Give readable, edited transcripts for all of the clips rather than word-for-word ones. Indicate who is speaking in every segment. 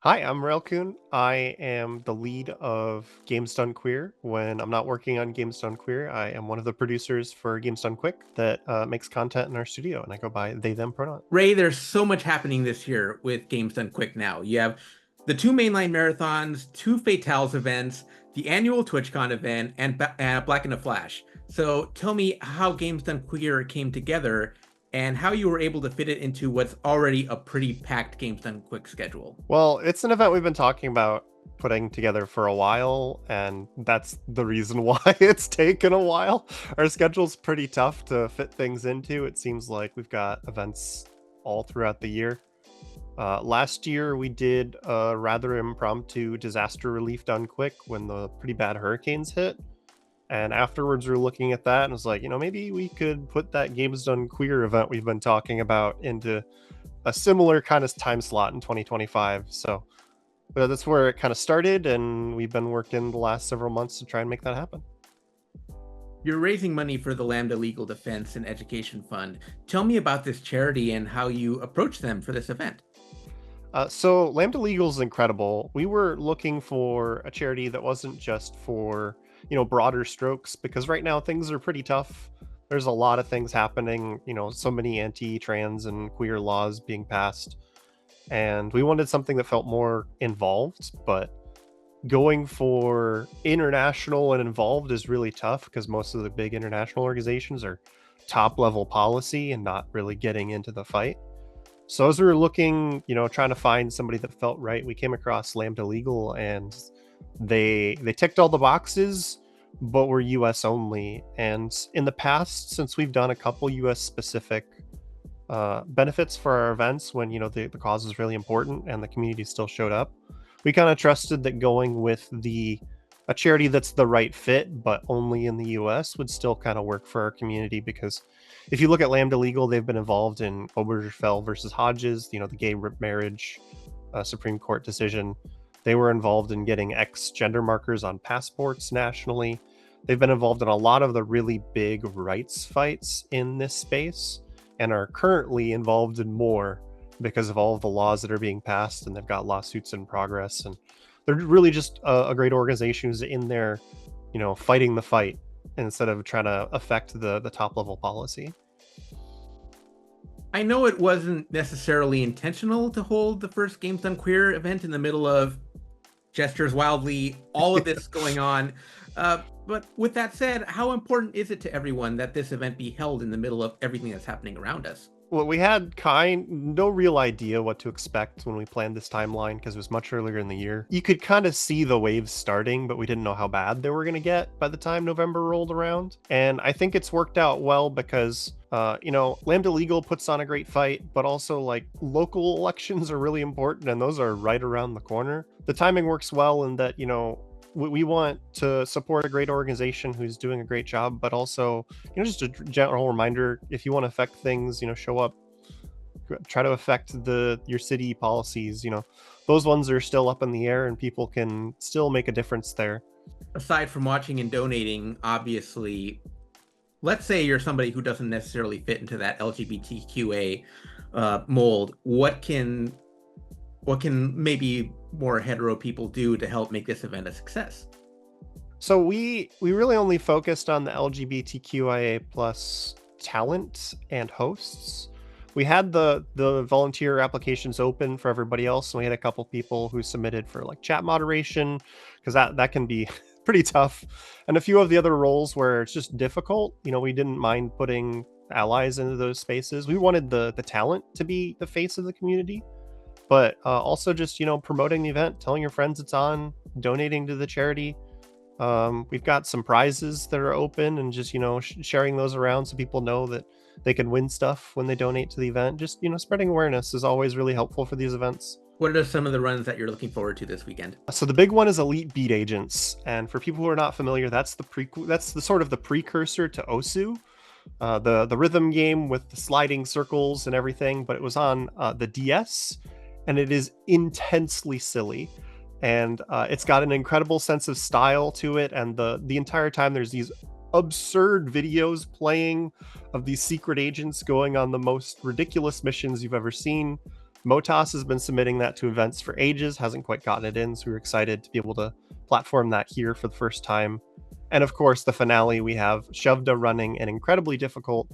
Speaker 1: Hi, I'm Railcoon. I am the lead of Games Done Queer. When I'm not working on Games Done Queer, I am one of the producers for Games Done Quick that makes content in our studio, and I go by they, them pronoun.
Speaker 2: Ray, there's so much happening this year with Games Done Quick now. You have the two mainline marathons, two Fatales events, the annual TwitchCon event, and Black in a Flash. So tell me how Games Done Queer came together and how you were able to fit it into what's already a pretty packed Games Done Quick schedule.
Speaker 1: Well, it's an event we've been talking about putting together for a while, and that's the reason why it's taken a while. Our schedule's pretty tough to fit things into. It seems like we've got events all throughout the year. Last year, we did a rather impromptu disaster relief done quick when the pretty bad hurricanes hit. And afterwards, we were looking at that and was like, maybe we could put that Games Done Queer event we've been talking about into a similar kind of time slot in 2025. So that's where it kind of started. And we've been working the last several months to try and make that happen.
Speaker 2: You're raising money for the Lambda Legal Defense and Education Fund. Tell me about this charity and how you approach them for this event.
Speaker 1: So Lambda Legal is incredible. We were looking for a charity that wasn't just for, broader strokes, because right now things are pretty tough. There's a lot of things happening, so many anti-trans and queer laws being passed. And we wanted something that felt more involved, but going for international and involved is really tough because most of the big international organizations are top level policy and not really getting into the fight. So as we were looking, trying to find somebody that felt right, we came across Lambda Legal, and they ticked all the boxes, but were US only. And in the past, since we've done a couple US specific benefits for our events when the cause is really important and the community still showed up, we kind of trusted that going with a charity that's the right fit but only in the US would still kind of work for our community. Because if you look at Lambda Legal, they've been involved in Obergefell versus Hodges, the gay marriage Supreme Court decision. They were involved in getting X gender markers on passports nationally. They've been involved in a lot of the really big rights fights in this space and are currently involved in more because of all of the laws that are being passed, and they've got lawsuits in progress. And they're really just a great organization who's in there, fighting the fight instead of trying to affect the top level policy.
Speaker 2: I know it wasn't necessarily intentional to hold the first Games Done Queer event in the middle of Gestures Wildly, all of this going on. But with that said, how important is it to everyone that this event be held in the middle of everything that's happening around us?
Speaker 1: Well, we had no real idea what to expect when we planned this timeline because it was much earlier in the year. You could kind of see the waves starting, but we didn't know how bad they were going to get by the time November rolled around. And I think it's worked out well because, Lambda Legal puts on a great fight, but also like local elections are really important, and those are right around the corner. The timing works well in that, we want to support a great organization who's doing a great job, but also, just a general reminder, if you want to affect things, show up, try to affect your city policies. Those ones are still up in the air and people can still make a difference there.
Speaker 2: Aside from watching and donating, obviously, let's say you're somebody who doesn't necessarily fit into that LGBTQA mold. What can maybe more hetero people do to help make this event a success?
Speaker 1: So we really only focused on the LGBTQIA plus talent and hosts. We had the volunteer applications open for everybody else, and we had a couple people who submitted for like chat moderation, because that can be pretty tough, and a few of the other roles where it's just difficult. We didn't mind putting allies into those spaces. We wanted the talent to be the face of the community, but also just promoting the event, telling your friends it's on, donating to the charity. We've got some prizes that are open, and just sharing those around so people know that they can win stuff when they donate to the event. Just spreading awareness is always really helpful for these events.
Speaker 2: What are some of the runs that you're looking forward to this weekend?
Speaker 1: So the big one is Elite Beat Agents, and for people who are not familiar, that's the sort of the precursor to Osu, the rhythm game with the sliding circles and everything, but it was on the DS, and it is intensely silly, and it's got an incredible sense of style to it. And the entire time there's these absurd videos playing of these secret agents going on the most ridiculous missions you've ever seen. Motas has been submitting that to events for ages, hasn't quite gotten it in, so we're excited to be able to platform that here for the first time. And of course, the finale, we have Shovda running an incredibly difficult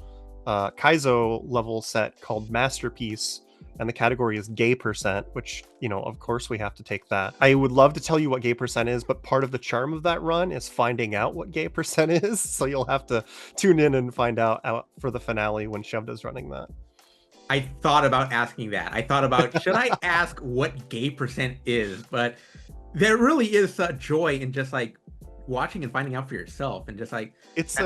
Speaker 1: Kaizo level set called Masterpiece, and the category is gay percent, which, of course we have to take that. I would love to tell you what gay percent is, but part of the charm of that run is finding out what gay percent is, so you'll have to tune in and find out for the finale when Shovda's running that.
Speaker 2: I thought about asking that. I thought about, should I ask what gay percent is? But there really is a joy in just like watching and finding out for yourself, and just like
Speaker 1: it's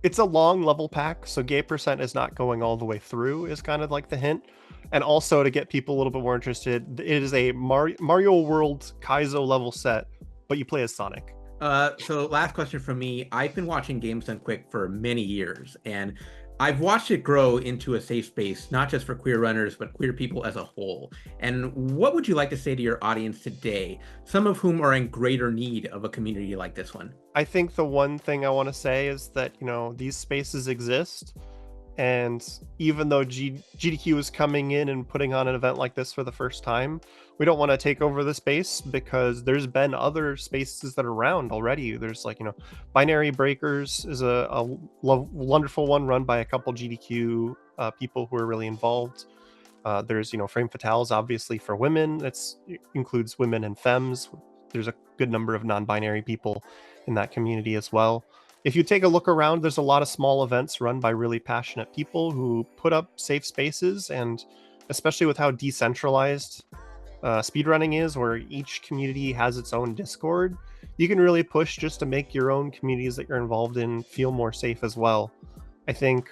Speaker 2: it's
Speaker 1: a long level pack, so gay percent is not going all the way through is kind of like the hint. And also, to get people a little bit more interested, it is a Mario World Kaizo level set, but you play as Sonic.
Speaker 2: So last question from me. I've been watching Games Done Quick for many years, and I've watched it grow into a safe space, not just for queer runners, but queer people as a whole. And what would you like to say to your audience today, some of whom are in greater need of a community like this one?
Speaker 1: I think the one thing I want to say is that, these spaces exist. And even though GDQ is coming in and putting on an event like this for the first time, we don't want to take over the space, because there's been other spaces that are around already. There's Binary Breakers is a wonderful one run by a couple GDQ people who are really involved. There's, Frame Fatales, obviously, for women. It includes women and femmes. There's a good number of non-binary people in that community as well. If you take a look around, there's a lot of small events run by really passionate people who put up safe spaces, and especially with how decentralized speedrunning is, where each community has its own Discord, you can really push just to make your own communities that you're involved in feel more safe as well. I think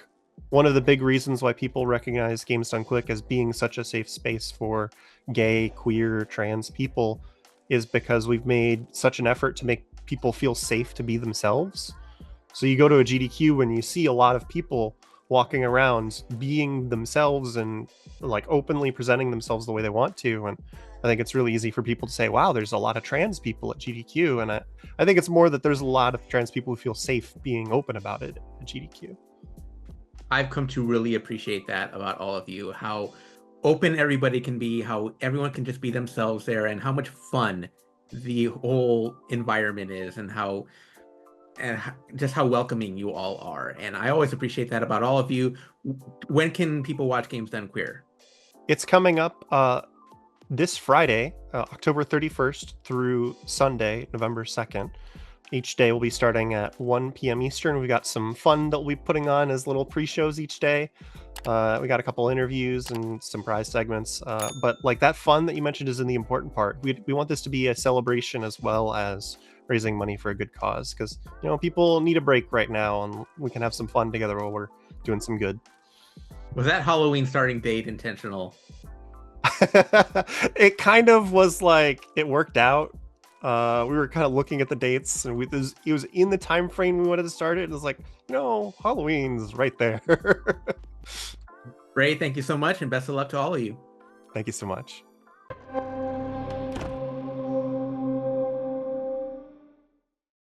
Speaker 1: one of the big reasons why people recognize Games Done Quick as being such a safe space for gay, queer, trans people is because we've made such an effort to make people feel safe to be themselves. So you go to a GDQ and you see a lot of people walking around being themselves and openly presenting themselves the way they want to. And I think it's really easy for people to say, wow, there's a lot of trans people at GDQ. And I think it's more that there's a lot of trans people who feel safe being open about it at GDQ.
Speaker 2: I've come to really appreciate that about all of you, how open everybody can be, how everyone can just be themselves there, and how much fun the whole environment is, and just how welcoming you all are. And I always appreciate that about all of you. When can people watch Games Done Queer?
Speaker 1: It's coming up this Friday, October 31st through Sunday, November 2nd. Each day will be starting at 1 p.m. Eastern. We got some fun that we'll be putting on as little pre-shows each day. We got a couple interviews and some prize segments. But that fun that you mentioned is the important part. We want this to be a celebration as well as raising money for a good cause, because people need a break right now, and we can have some fun together while we're doing some good.
Speaker 2: Was that Halloween starting date intentional?
Speaker 1: It kind of was it worked out. We were kind of looking at the dates, and it was in the time frame we wanted to start it. It was Halloween's right there.
Speaker 2: Rae, thank you so much, and best of luck to all of you.
Speaker 1: Thank you so much.